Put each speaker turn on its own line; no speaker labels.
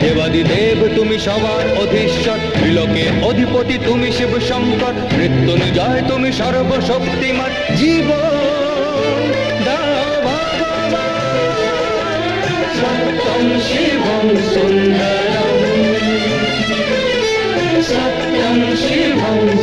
দেবাদিদেব তুমি সবার অধীশ্বর, ত্রিলোকে অধিপতি তুমি শিব শঙ্কর, মৃত্যুঞ্জয় তুমি সর্বশক্তিমান, জীবন দাও ভগবান। সত্যম শিবম সুন্দরম, সত্যম শিবম